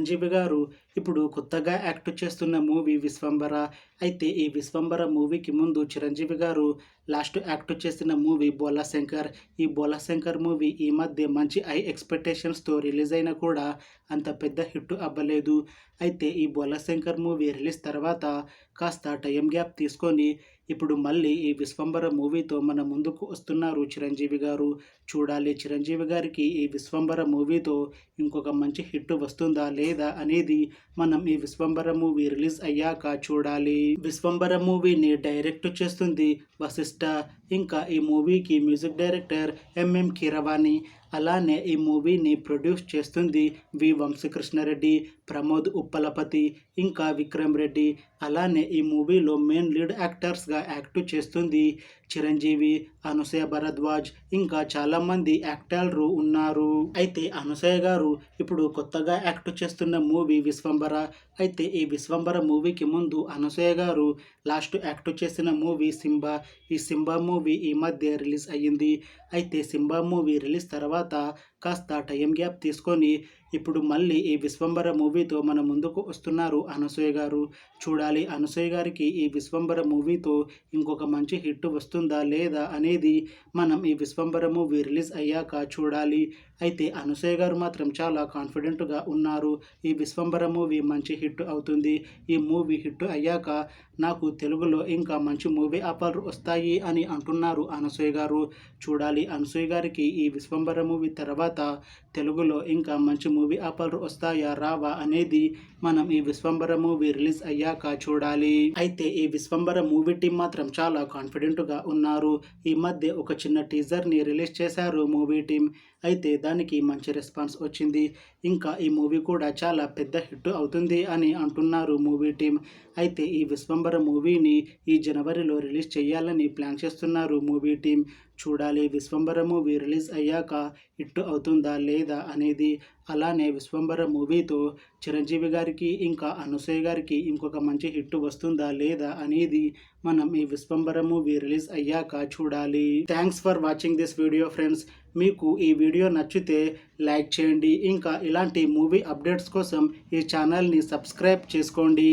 చిరంజీవి గారు ఇప్పుడు కొత్తగా యాక్ట్ చేస్తున్న మూవీ 'విశ్వంబర'. అయితే ఈ 'విశ్వంబర' మూవీకి ముందు చిరంజీవి గారు లాస్ట్ యాక్ట్ చేసిన మూవీ 'బోలాశంకర్'. ఈ 'బోలాశంకర్' మూవీ ఈ మధ్య మంచి హై ఎక్స్‌పెక్టేషన్స్‌తో రిలీజ్ అయినా కూడా అంత పెద్ద హిట్ అవ్వలేదు. అయితే ఈ 'బోలాశంకర్' మూవీ రిలీజ్ తర్వాత కాస్త టైమ్ గ్యాప్ తీసుకొని ఇప్పుడు మళ్ళీ ఈ 'విశ్వంబర' మూవీతో మన ముందుకు వస్తున్నారు చిరంజీవి గారు. చూడాలి చిరంజీవి గారికి ఈ 'విశ్వంబర' మూవీతో ఇంకొక మంచి హిట్ వస్తుందా లేదా అనేది మనం ఈ 'విశ్వంబర' మూవీ రిలీజ్ అయ్యాక చూడాలి. 'విశ్వంబర' మూవీని డైరెక్ట్ చేస్తుంది వశిష్ఠ. ఇంకా ఈ మూవీకి మ్యూజిక్ డైరెక్టర్ ఎంఎం కీరవాణి. అలానే ఈ మూవీని ప్రొడ్యూస్ చేస్తుంది వి వంశీకృష్ణారెడ్డి, ప్రమోద్ ఉప్పలపతి, ఇంకా విక్రమ్ రెడ్డి. అలానే ఈ మూవీలో మెయిన్ లీడ్ యాక్టర్స్గా యాక్ట్ చేస్తుంది చిరంజీవి, అనసూయ భరద్వాజ్, ఇంకా చాలామంది యాక్టర్లు ఉన్నారు. అయితే అనసూయ గారు ఇప్పుడు కొత్తగా యాక్ట్ చేస్తున్న మూవీ 'విశ్వంబర'. అయితే ఈ 'విశ్వంబర' మూవీకి ముందు అనసూయ గారు లాస్ట్ యాక్ట్ చేసిన మూవీ 'సింబా'. ఈ 'సింబా' మూవీ ఈ మధ్య రిలీజ్ అయ్యింది. అయితే 'సింబా' మూవీ రిలీజ్ తర్వాత కాస్త టైం గ్యాప్ తీసుకొని ఇప్పుడు మళ్ళీ ఈ 'విశ్వంబర' మూవీతో మన ముందుకు వస్తున్నారు అనసూయ గారు. చూడాలి అనసూయ గారికి ఈ 'విశ్వంబర' మూవీతో ఇంకొక మంచి హిట్ వస్తుందా లేదా అనేది మనం ఈ 'విశ్వంబర' మూవీ రిలీజ్ అయ్యాక చూడాలి. అయితే అనసూయ గారు మాత్రం చాలా కాన్ఫిడెంట్గా ఉన్నారు. ఈ 'విశ్వంబర' మూవీ మంచి హిట్ అవుతుంది. ఈ మూవీ హిట్ అయ్యాక నాకు తెలుగులో ఇంకా మంచి మూవీ ఆఫర్లు వస్తాయి అని అంటున్నారు అనసూయ గారు. చూడాలి అనసూయ గారికి ఈ 'విశ్వంబర' మూవీ తర్వాత తెలుగులో ఇంకా మంచి మూవీ ఆఫర్లు వస్తాయా రావా అనేది మనం ఈ 'విశ్వంబర' మూవీ రిలీజ్ అయ్యాక చూడాలి. అయితే ఈ 'విశ్వంబర' మూవీ టీం మాత్రం చాలా కాన్ఫిడెంట్గా ఉన్నారు. ఈ మధ్య ఒక చిన్న టీజర్ని రిలీజ్ చేశారు మూవీ టీం. అయితే దానికి మంచి రెస్పాన్స్ వచ్చింది. ఇంకా ఈ మూవీ కూడా చాలా పెద్ద హిట్ అవుతుంది అని అంటున్నారు మూవీ టీం. అయితే ఈ 'విశ్వంబర' మూవీని ఈ జనవరిలో రిలీజ్ చేయాలని ప్లాన్ చేస్తున్నారు మూవీ టీం. చూడాలి 'విశ్వంబర' మూవీ రిలీజ్ అయ్యాక హిట్ అవుతుందా లేదా అనేది. అలానే 'విశ్వంబర' మూవీతో చిరంజీవి గారికి ఇంకా అనసూయ గారికి ఇంకొక మంచి హిట్ వస్తుందా లేదా అనేది మనం ఈ 'విశ్వంబర' మూవీ రిలీజ్ అయ్యాక చూడాలి. Thanks for watching this video friends. మీకు ఈ వీడియో నచ్చితే లైక్ చేయండి. ఇంకా ఇలాంటి మూవీ అప్డేట్స్ కోసం ఈ ఛానల్ని సబ్స్క్రైబ్ చేసుకోండి.